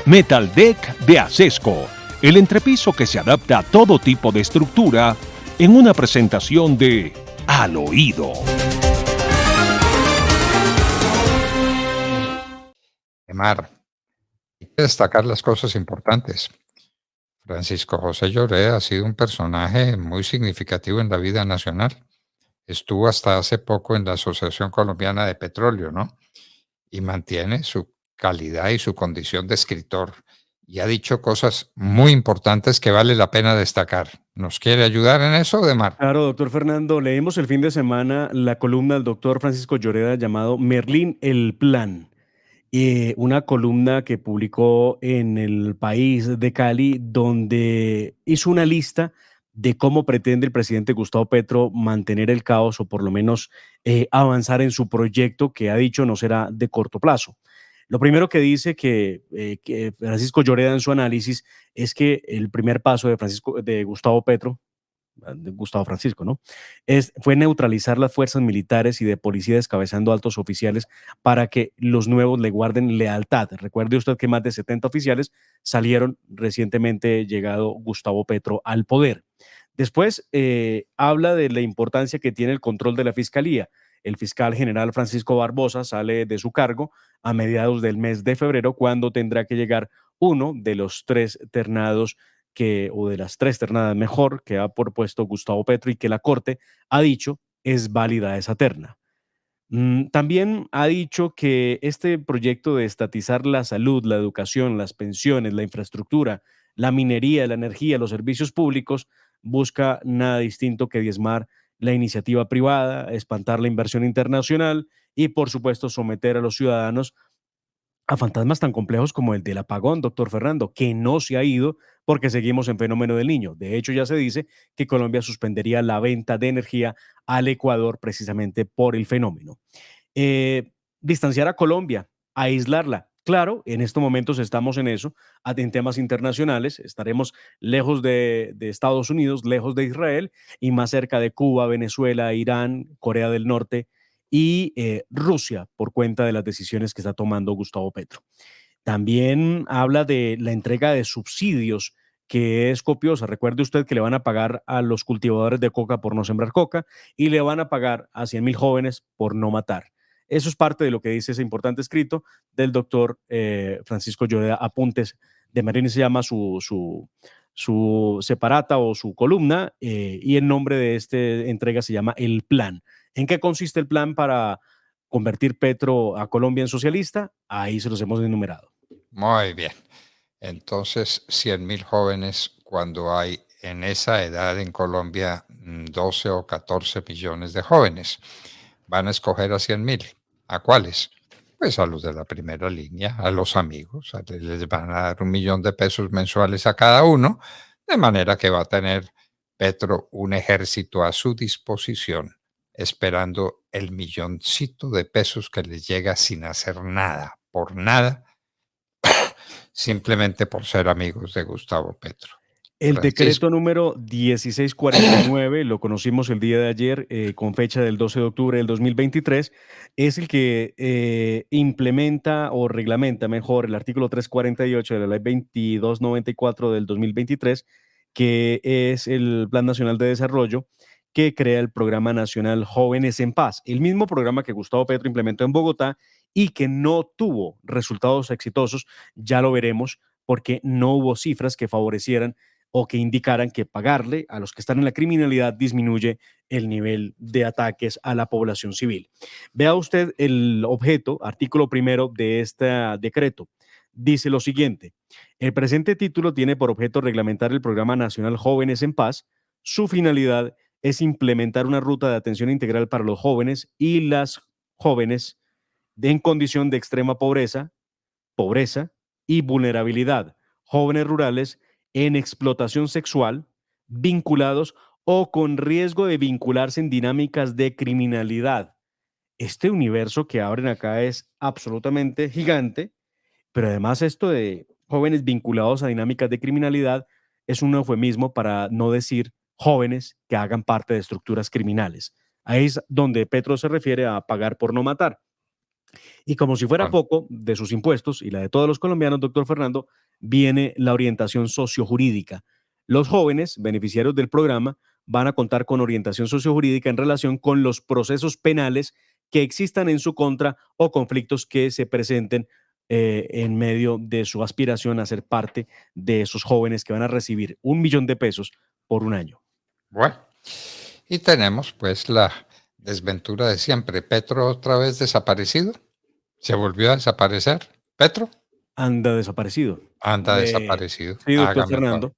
Metal Deck de Acesco, el entrepiso que se adapta a todo tipo de estructura en una presentación de Al Oído. Emar, hay que destacar las cosas importantes. Francisco José Lloré ha sido un personaje muy significativo en la vida nacional. Estuvo hasta hace poco en la Asociación Colombiana de Petróleo, ¿no? Y mantiene su calidad y su condición de escritor. Y ha dicho cosas muy importantes que vale la pena destacar. ¿Nos quiere ayudar en eso, Demar? Claro, doctor Fernando, leemos el fin de semana la columna del doctor Francisco Lloreda llamado Merlín el Plan, una columna que publicó en El País de Cali, donde hizo una lista de cómo pretende el presidente Gustavo Petro mantener el caos o por lo menos avanzar en su proyecto que ha dicho no será de corto plazo. Lo primero que dice que Francisco Lloreda en su análisis es que el primer paso de Gustavo Petro, de Gustavo Francisco, ¿no? Fue neutralizar las fuerzas militares y de policía descabezando altos oficiales para que los nuevos le guarden lealtad. Recuerde usted que más de 70 oficiales salieron recientemente llegado Gustavo Petro al poder. Después habla de la importancia que tiene el control de la fiscalía. El fiscal general Francisco Barbosa sale de su cargo a mediados del mes de febrero, cuando tendrá que llegar uno de los tres ternados o de las tres ternadas mejor, que ha propuesto Gustavo Petro y que la Corte ha dicho es válida esa terna. También ha dicho que este proyecto de estatizar la salud, la educación, las pensiones, la infraestructura, la minería, la energía, los servicios públicos, busca nada distinto que diezmar la iniciativa privada, espantar la inversión internacional y, por supuesto, someter a los ciudadanos a fantasmas tan complejos como el del apagón, doctor Fernando, que no se ha ido porque seguimos en fenómeno del Niño. De hecho, ya se dice que Colombia suspendería la venta de energía al Ecuador precisamente por el fenómeno. Distanciar a Colombia, aislarla. Claro, en estos momentos estamos en eso, en temas internacionales, estaremos lejos de Estados Unidos, lejos de Israel y más cerca de Cuba, Venezuela, Irán, Corea del Norte y Rusia, por cuenta de las decisiones que está tomando Gustavo Petro. También habla de la entrega de subsidios, que es copiosa. Recuerde usted que le van a pagar a los cultivadores de coca por no sembrar coca y le van a pagar a 100.000 jóvenes por no matar. Eso es parte de lo que dice ese importante escrito del doctor Francisco Lloreda, Apuntes de Marín, se llama su separata o su columna, y el nombre de esta entrega se llama El Plan. ¿En qué consiste el plan para convertir Petro a Colombia en socialista? Ahí se los hemos enumerado. Muy bien. Entonces, 100.000 jóvenes, cuando hay en esa edad en Colombia 12 o 14 millones de jóvenes, van a escoger a 100.000. ¿A cuáles? Pues a los de la primera línea, a los amigos. Les van a dar 1.000.000 de pesos mensuales a cada uno, de manera que va a tener Petro un ejército a su disposición, esperando el milloncito de pesos que les llega sin hacer nada, por nada, simplemente por ser amigos de Gustavo Petro. El Francisco. decreto número 1649, lo conocimos el día de ayer, con fecha del 12 de octubre del 2023, es el que implementa o reglamenta mejor el artículo 348 de la ley 2294 del 2023, que es el Plan Nacional de Desarrollo, que crea el Programa Nacional Jóvenes en Paz, el mismo programa que Gustavo Petro implementó en Bogotá y que no tuvo resultados exitosos. Ya lo veremos, porque no hubo cifras que favorecieran o que indicaran que pagarle a los que están en la criminalidad disminuye el nivel de ataques a la población civil. Vea usted el objeto, artículo primero de este decreto. Dice lo siguiente: el presente título tiene por objeto reglamentar el Programa Nacional Jóvenes en Paz. Su finalidad es implementar una ruta de atención integral para los jóvenes y las jóvenes en condición de extrema pobreza y vulnerabilidad, jóvenes rurales en explotación sexual, vinculados o con riesgo de vincularse en dinámicas de criminalidad. Este universo que abren acá es absolutamente gigante, pero además esto de jóvenes vinculados a dinámicas de criminalidad es un eufemismo para no decir jóvenes que hagan parte de estructuras criminales. Ahí es donde Petro se refiere a pagar por no matar. Y como si fuera Con- poco, de sus impuestos y la de todos los colombianos, doctor Fernando, viene la orientación sociojurídica. Los jóvenes beneficiarios del programa van a contar con orientación sociojurídica en relación con los procesos penales que existan en su contra o conflictos que se presenten en medio de su aspiración a ser parte de esos jóvenes que van a recibir 1 millón de pesos por un año. Bueno, y tenemos pues la desventura de siempre. Petro otra vez desaparecido. Se volvió a desaparecer. Petro Anda desaparecido. anda desaparecido. Sí, doctor Hágame el favor. Fernando.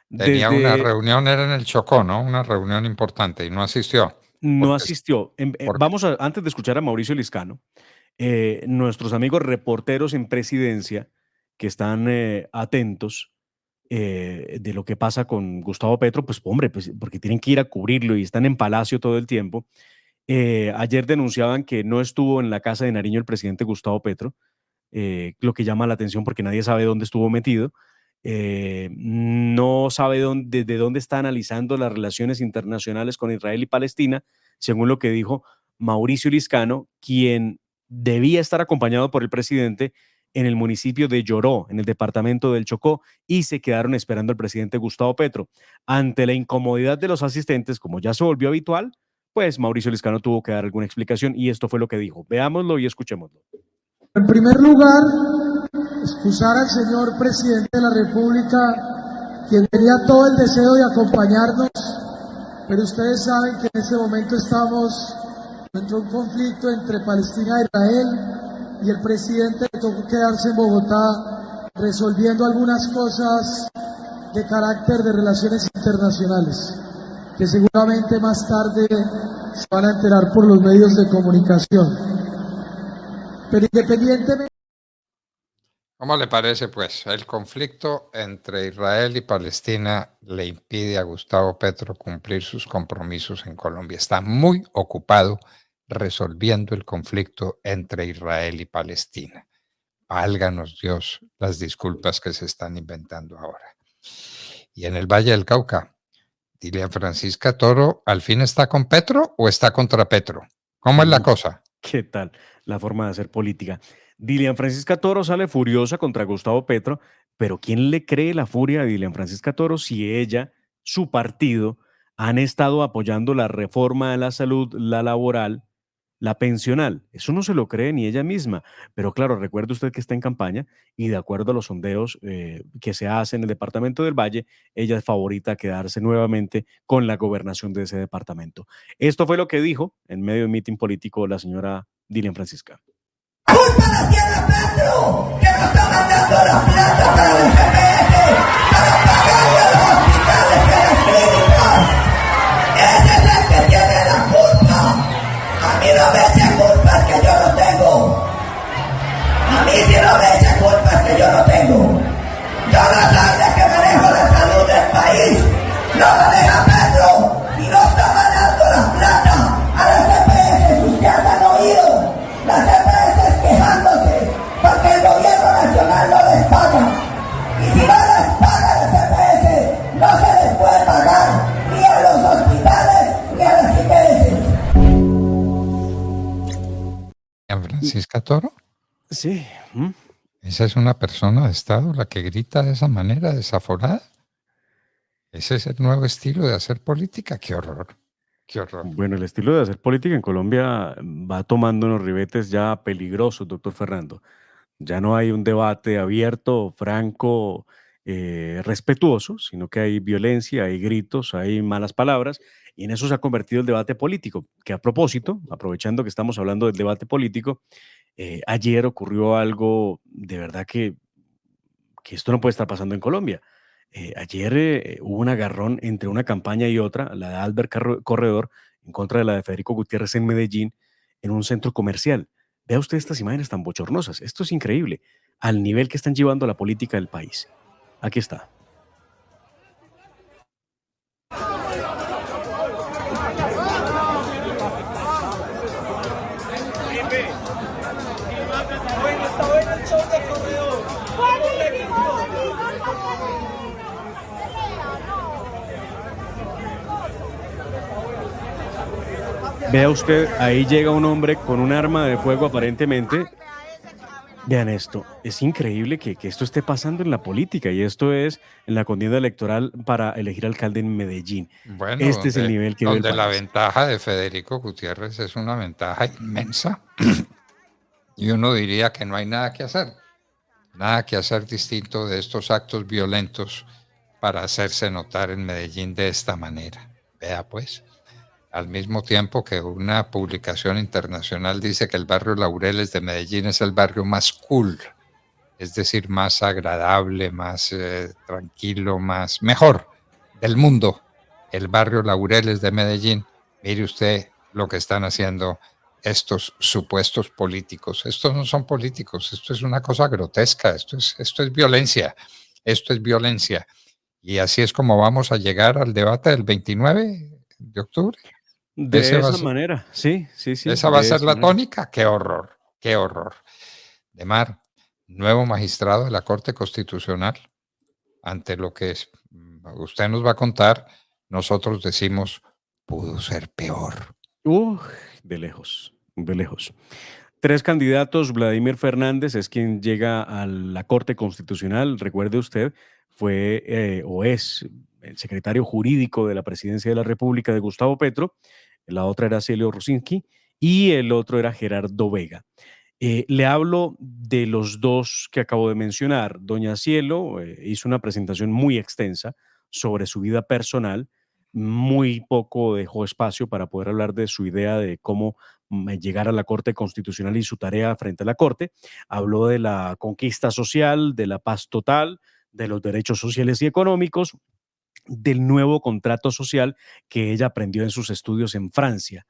Tenía una Desde reunión, era en el Chocó, ¿no? Una reunión importante y no asistió. no Porque, asistió. porque, Vamos a, antes de escuchar a Mauricio Liscano, nuestros amigos reporteros en presidencia que están atentos de lo que pasa con Gustavo Petro, pues hombre, pues, porque tienen que ir a cubrirlo y están en Palacio todo el tiempo. Ayer denunciaban que no estuvo en la casa de Nariño el presidente Gustavo Petro, lo que llama la atención porque nadie sabe dónde estuvo metido. No sabe de dónde está analizando las relaciones internacionales con Israel y Palestina, según lo que dijo Mauricio Liscano, quien debía estar acompañado por el presidente en el municipio de Lloró, en el departamento del Chocó, y se quedaron esperando al presidente Gustavo Petro. Ante la incomodidad de los asistentes, como ya se volvió habitual, pues Mauricio Liscano tuvo que dar alguna explicación y esto fue lo que dijo. Veámoslo y escuchémoslo. En primer lugar, excusar al señor presidente de la República, quien tenía todo el deseo de acompañarnos, pero ustedes saben que en este momento estamos dentro de un conflicto entre Palestina e Israel y el presidente le tocó quedarse en Bogotá resolviendo algunas cosas de carácter de relaciones internacionales, que seguramente más tarde se van a enterar por los medios de comunicación. Pero independientemente... ¿Cómo le parece, pues? El conflicto entre Israel y Palestina le impide a Gustavo Petro cumplir sus compromisos en Colombia. Está muy ocupado resolviendo el conflicto entre Israel y Palestina. Válganos Dios las disculpas que se están inventando ahora. Y en el Valle del Cauca, Dilian Francisca Toro, ¿al fin está con Petro o está contra Petro? ¿Cómo es la cosa? ¿Qué tal la forma de hacer política? Dilian Francisca Toro sale furiosa contra Gustavo Petro, pero ¿quién le cree la furia a Dilian Francisca Toro si ella, su partido, han estado apoyando la reforma de la salud, la laboral, la pensional? Eso no se lo cree ni ella misma. Pero claro, recuerde usted que está en campaña y de acuerdo a los sondeos que se hacen en el departamento del Valle, ella es favorita a quedarse nuevamente con la gobernación de ese departamento. Esto fue lo que dijo en medio de un mitin político la señora Dilian Francisca. ¡Culpa la tierra Petro! ¡Que nos está mandando la plata para el CPS! ¡Para pagarle a los hospitales y a las clínicas! ¡Ese es el que tiene la culpa! ¡A mí no me eche culpas que yo no tengo! ¡A mí sí no me eche culpas que yo no tengo! Yo no soy de que manejo la salud del país. ¡No maneja Petro! ¡Y no está mandando la plata a las CPS! ¡Ustedes han oído! Las CPS quejándose porque el gobierno nacional no les paga. Y si no les paga la CPS, no se les puede pagar ni a los hospitales ni a las IPS. Francisca Toro. Sí. ¿Esa es una persona de Estado la que grita de esa manera, desaforada? ¿Ese es el nuevo estilo de hacer política? ¡Qué horror! ¡Qué horror! Bueno, el estilo de hacer política en Colombia va tomando unos ribetes ya peligrosos, doctor Fernando. Ya no hay un debate abierto, franco, respetuoso, sino que hay violencia, hay gritos, hay malas palabras, y en eso se ha convertido el debate político, que a propósito, aprovechando que estamos hablando del debate político, ayer ocurrió algo de verdad que esto no puede estar pasando en Colombia. Ayer hubo un agarrón entre una campaña y otra, la de Albert Corredor, en contra de la de Federico Gutiérrez en Medellín, en un centro comercial. Vea usted estas imágenes tan bochornosas. Esto es increíble, al nivel que están llevando la política del país. Aquí está. Vea usted, ahí llega un hombre con un arma de fuego aparentemente. Vean esto, es increíble que esto esté pasando en la política y esto es en la contienda electoral para elegir alcalde en Medellín. Bueno, Este es el nivel que vive el donde la país. ventaja de Federico Gutiérrez es una ventaja inmensa y uno diría que no hay nada que hacer distinto de estos actos violentos para hacerse notar en Medellín de esta manera. Vea pues, al mismo tiempo que una publicación internacional dice que el barrio Laureles de Medellín es el barrio más cool, es decir, más agradable, más tranquilo, más mejor del mundo, el barrio Laureles de Medellín. Mire usted lo que están haciendo estos supuestos políticos. Estos no son políticos, esto es una cosa grotesca, esto es violencia, esto es violencia. Y así es como vamos a llegar al debate del 29 de octubre. De Ese va a esa ser, manera, sí, sí, sí, esa va a de ser esa la manera. tónica. Qué horror, qué horror. Demar, nuevo magistrado de la Corte Constitucional, ante lo que usted nos va a contar, nosotros decimos, pudo ser peor. Uf, de lejos, de lejos. Tres candidatos, Vladimir Fernández es quien llega a la Corte Constitucional, recuerde usted, fue o es el secretario jurídico de la Presidencia de la República de Gustavo Petro, la otra era Celio Rusinski y el otro era Gerardo Vega. Le hablo de los dos que acabo de mencionar. Doña Cielo hizo una presentación muy extensa sobre su vida personal, muy poco dejó espacio para poder hablar de su idea de cómo llegar a la Corte Constitucional y su tarea frente a la Corte. Habló de la conquista social, de la paz total, de los derechos sociales y económicos, del nuevo contrato social que ella aprendió en sus estudios en Francia.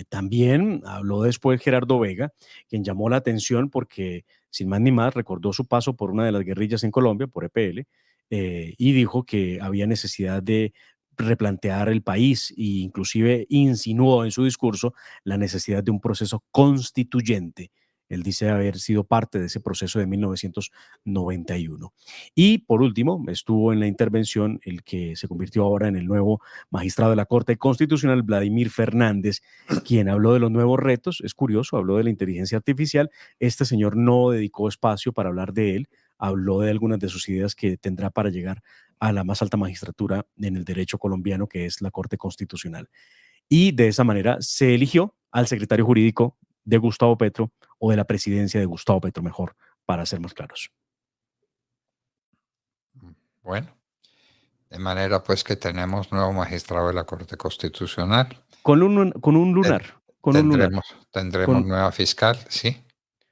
También habló después Gerardo Vega, quien llamó la atención porque, sin más ni más, recordó su paso por una de las guerrillas en Colombia, por EPL, y dijo que había necesidad de replantear el país e inclusive insinuó en su discurso la necesidad de un proceso constituyente. Él dice haber sido parte de ese proceso de 1991. Y por último, estuvo en la intervención el que se convirtió ahora en el nuevo magistrado de la Corte Constitucional, Vladimir Fernández, quien habló de los nuevos retos. Es curioso, habló de la inteligencia artificial. Este señor no dedicó espacio para hablar de él, habló de algunas de sus ideas que tendrá para llegar a la más alta magistratura en el derecho colombiano, que es la Corte Constitucional. Y de esa manera se eligió al secretario jurídico de Gustavo Petro, o de la presidencia de Gustavo Petro, mejor, para ser más claros. Bueno, de manera pues que tenemos nuevo magistrado de la Corte Constitucional. Con un Ten- lunar, con un lunar. tendremos Con, nueva fiscal, sí.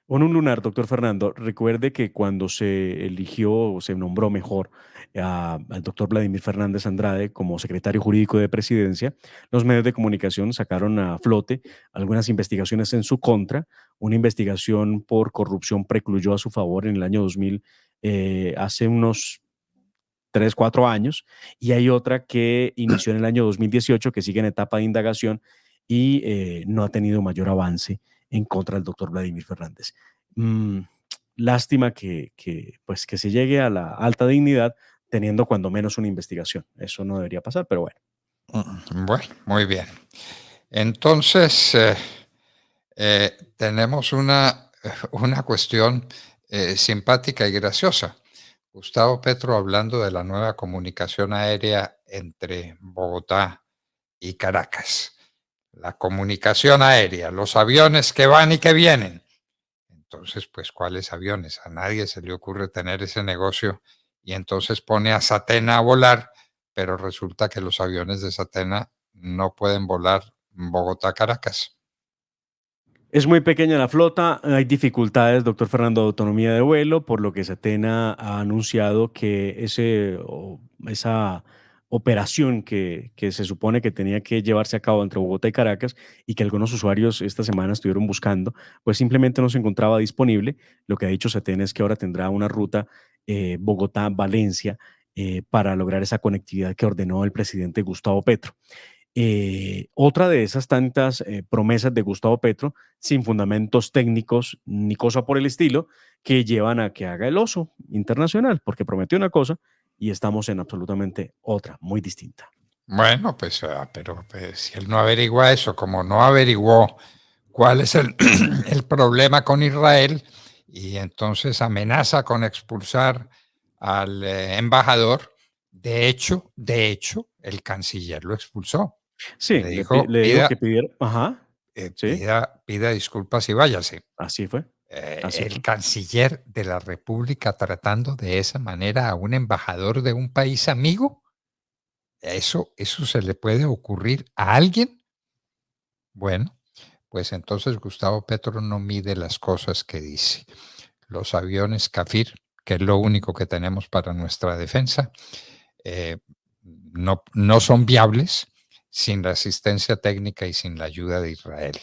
Con un lunar, doctor Fernando. Recuerde que cuando se eligió o se nombró mejor al doctor Vladimir Fernández Andrade como secretario jurídico de presidencia, los medios de comunicación sacaron a flote algunas investigaciones en su contra. Una investigación por corrupción precluyó a su favor en el año 2000, hace unos 3, 4 años, y hay otra que inició en el año 2018 que sigue en etapa de indagación y no ha tenido mayor avance en contra del doctor Vladimir Fernández. Mm, lástima pues, que se llegue a la alta dignidad teniendo cuando menos una investigación. Eso no debería pasar, pero bueno. Bueno, muy bien. Entonces, tenemos una cuestión simpática y graciosa. Gustavo Petro hablando de la nueva comunicación aérea entre Bogotá y Caracas. La comunicación aérea, los aviones que van y que vienen. Entonces, pues, ¿cuáles aviones? A nadie se le ocurre tener ese negocio y entonces pone a Satena a volar, pero resulta que los aviones de Satena no pueden volar Bogotá-Caracas. Es muy pequeña la flota, hay dificultades, doctor Fernando, de autonomía de vuelo, por lo que Satena ha anunciado que esa operación que se supone que tenía que llevarse a cabo entre Bogotá y Caracas y que algunos usuarios esta semana estuvieron buscando, pues simplemente no se encontraba disponible. Lo que ha dicho Satena es que ahora tendrá una ruta Bogotá-Valencia para lograr esa conectividad que ordenó el presidente Gustavo Petro. Otra de esas tantas promesas de Gustavo Petro, sin fundamentos técnicos ni cosa por el estilo, que llevan a que haga el oso internacional, porque prometió una cosa y estamos en absolutamente otra, muy distinta. Bueno, pues, pero pues, si él no averigua eso, como no averiguó cuál es el, el problema con Israel, y entonces amenaza con expulsar al embajador, de hecho, el canciller lo expulsó. Sí, Le dijo, le dijo que pidiera, ajá, sí, pida disculpas y váyase. así fue, así El fue. canciller de la República tratando de esa manera a un embajador de un país amigo. ¿Eso se le puede ocurrir a alguien? Bueno, pues entonces Gustavo Petro no mide las cosas que dice. Los aviones Kafir, que es lo único que tenemos para nuestra defensa, eh, no son viables sin la asistencia técnica y sin la ayuda de Israel.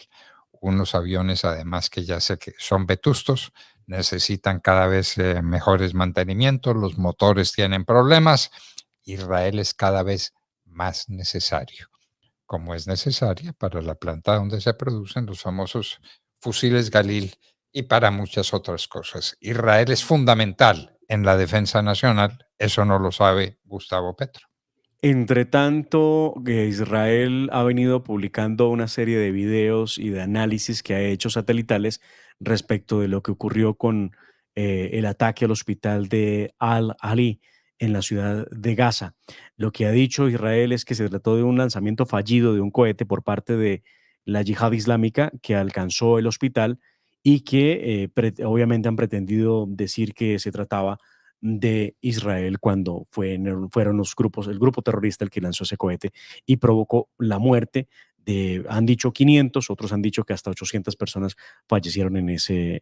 Unos aviones, además, que ya sé que son vetustos, necesitan cada vez mejores mantenimientos, los motores tienen problemas. Israel es cada vez más necesario, como es necesaria para la planta donde se producen los famosos fusiles Galil y para muchas otras cosas. Israel es fundamental en la defensa nacional, eso no lo sabe Gustavo Petro. Entre tanto, Israel ha venido publicando una serie de videos y de análisis que ha hecho satelitales respecto de lo que ocurrió con el ataque al hospital de Al-Ali en la ciudad de Gaza. Lo que ha dicho Israel es que se trató de un lanzamiento fallido de un cohete por parte de la yihad islámica que alcanzó el hospital y que obviamente han pretendido decir que se trataba de Israel cuando fueron el grupo terrorista el que lanzó ese cohete y provocó la muerte de, han dicho 500, otros han dicho que hasta 800 personas fallecieron en ese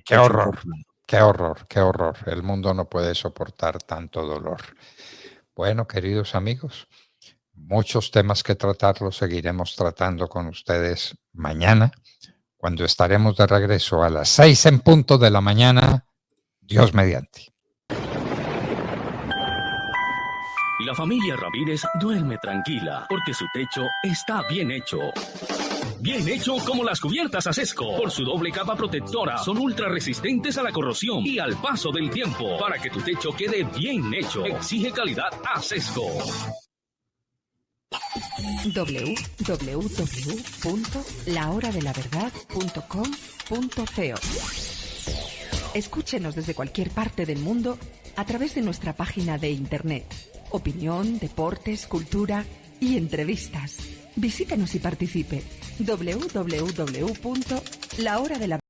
Qué hecho horror, infortunado. qué horror, qué horror. El mundo no puede soportar tanto dolor. Bueno, queridos amigos, muchos temas que tratar los seguiremos tratando con ustedes mañana, cuando estaremos de regreso a las 6 en punto de la mañana, Dios mediante. La familia Ramírez duerme tranquila porque su techo está bien hecho. Bien hecho como las cubiertas Acesco. Por su doble capa protectora, son ultra resistentes a la corrosión y al paso del tiempo. Para que tu techo quede bien hecho, exige calidad Acesco. www.lahoradelaverdad.com.co. Escúchenos desde cualquier parte del mundo a través de nuestra página de internet. Opinión, deportes, cultura y entrevistas. Visítenos y participe. www.lahoradelaverdad.com.